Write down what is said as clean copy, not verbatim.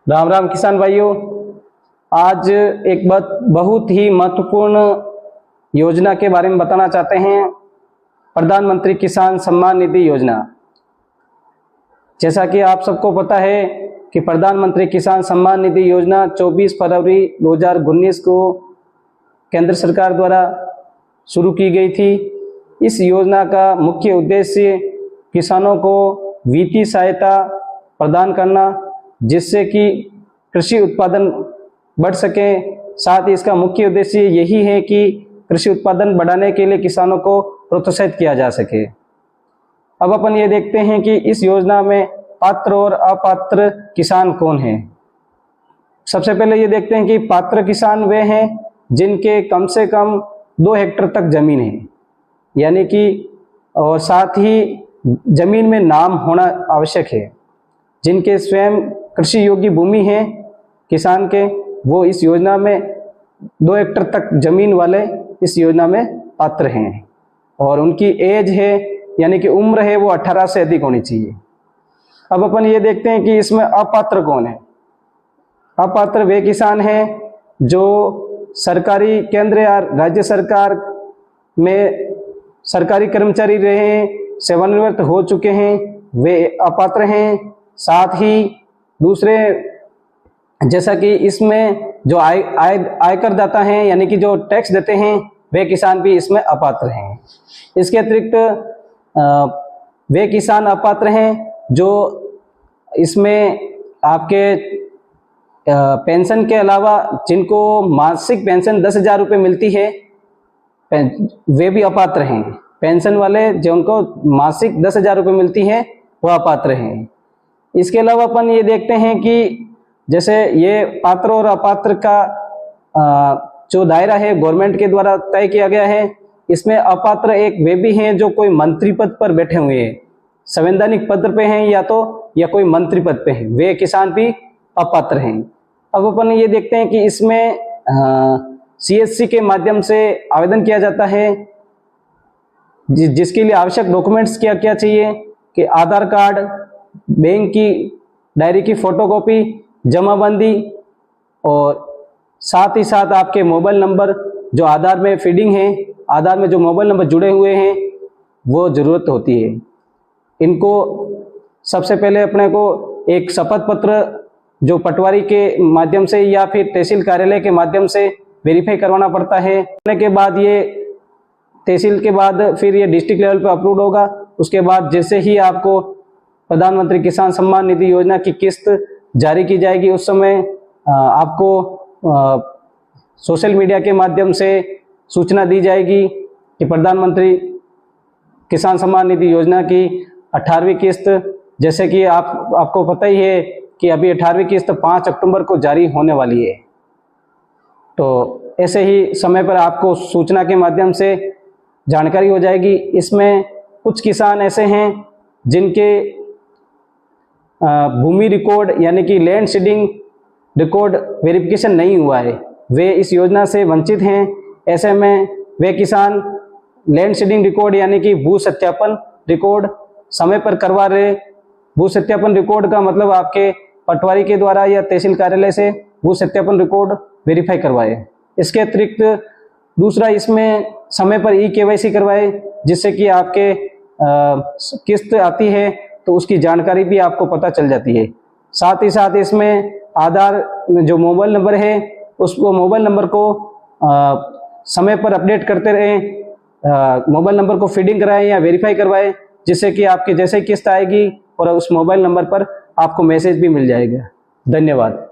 राम राम किसान भाइयों। आज एक बहुत ही महत्वपूर्ण योजना के बारे में बताना चाहते हैं, प्रधानमंत्री किसान सम्मान निधि योजना। जैसा कि आप सबको पता है कि प्रधानमंत्री किसान सम्मान निधि योजना 24 फरवरी 2019 को केंद्र सरकार द्वारा शुरू की गई थी। इस योजना का मुख्य उद्देश्य किसानों को वित्तीय सहायता प्रदान करना, जिससे कि कृषि उत्पादन बढ़ सके। साथ ही इसका मुख्य उद्देश्य यही है कि कृषि उत्पादन बढ़ाने के लिए किसानों को प्रोत्साहित किया जा सके। अब अपन ये देखते हैं कि इस योजना में पात्र और अपात्र किसान कौन हैं। सबसे पहले ये देखते हैं कि पात्र किसान वे हैं जिनके कम से कम 2 हेक्टेयर तक जमीन है, यानी कि और साथ ही जमीन में नाम होना आवश्यक है। जिनके स्वयं कृषि योग्य भूमि है किसान के, वो इस योजना में 2 हेक्टेयर तक जमीन वाले इस योजना में पात्र हैं। और उनकी एज है, यानी कि उम्र है, वो 18 से अधिक होनी चाहिए। अब अपन ये देखते हैं कि इसमें अपात्र कौन है। अपात्र वे किसान हैं जो सरकारी केंद्र या राज्य सरकार में सरकारी कर्मचारी रहे, सेवानिवृत्त हो चुके हैं, वे अपात्र हैं। साथ ही दूसरे, जैसा कि इसमें जो आयकर दाता हैं, यानी कि जो टैक्स देते हैं, वे किसान भी इसमें अपात्र हैं। इसके अतिरिक्त वे किसान अपात्र हैं जो इसमें आपके पेंशन के अलावा जिनको मासिक पेंशन 10,000 रुपये मिलती है, वे भी अपात्र हैं। पेंशन वाले जो उनको मासिक 10,000 रुपये मिलती है, वह अपात्र हैं। इसके अलावा अपन ये देखते हैं कि जैसे ये पात्र और अपात्र का जो दायरा है गवर्नमेंट के द्वारा तय किया गया है। इसमें अपात्र एक वे भी हैं जो कोई मंत्री पद पर बैठे हुए हैं, संवैधानिक पद पे हैं या कोई मंत्री पद पे हैं, वे किसान भी अपात्र हैं। अब अपन ये देखते हैं कि इसमें CSC के माध्यम से आवेदन किया जाता है, जिसके लिए आवश्यक डॉक्यूमेंट्स क्या क्या चाहिए कि आधार कार्ड, बैंक की डायरी की फोटोकॉपी, जमाबंदी और साथ ही साथ आपके मोबाइल नंबर जो आधार में फीडिंग है, आधार में जो मोबाइल नंबर जुड़े हुए हैं, वो जरूरत होती है। इनको सबसे पहले अपने को एक शपथ पत्र जो पटवारी के माध्यम से या फिर तहसील कार्यालय के माध्यम से वेरीफाई करवाना पड़ता है। करने के बाद ये तहसील के बाद फिर ये डिस्ट्रिक्ट लेवल पर अप्रूव होगा। उसके बाद जैसे ही आपको प्रधानमंत्री किसान सम्मान निधि योजना की किस्त जारी की जाएगी, उस समय आपको सोशल मीडिया के माध्यम से सूचना दी जाएगी कि प्रधानमंत्री किसान सम्मान निधि योजना की 18वीं किस्त, जैसे कि आपको पता ही है कि अभी 18वीं किस्त 5 अक्टूबर को जारी होने वाली है। तो ऐसे ही समय पर आपको सूचना के माध्यम से जानकारी हो जाएगी। इसमें कुछ किसान ऐसे हैं जिनके भूमि रिकॉर्ड यानी कि लैंड सीडिंग रिकॉर्ड वेरिफिकेशन नहीं हुआ है, वे इस योजना से वंचित हैं। ऐसे में वे किसान लैंड सीडिंग रिकॉर्ड यानी कि भू सत्यापन रिकॉर्ड समय पर करवा रहे। भू सत्यापन रिकॉर्ड का मतलब आपके पटवारी के द्वारा या तहसील कार्यालय से भू सत्यापन रिकॉर्ड वेरीफाई करवाए। इसके अतिरिक्त दूसरा, इसमें समय पर EKYC करवाए, जिससे कि आपके किस्त आती है तो उसकी जानकारी भी आपको पता चल जाती है। साथ ही साथ इसमें आधार में जो मोबाइल नंबर है, उसको मोबाइल नंबर को समय पर अपडेट करते रहें। मोबाइल नंबर को फीडिंग कराएं या वेरीफाई करवाएं, जिससे कि आपके जैसे किस्त आएगी और उस मोबाइल नंबर पर आपको मैसेज भी मिल जाएगा। धन्यवाद।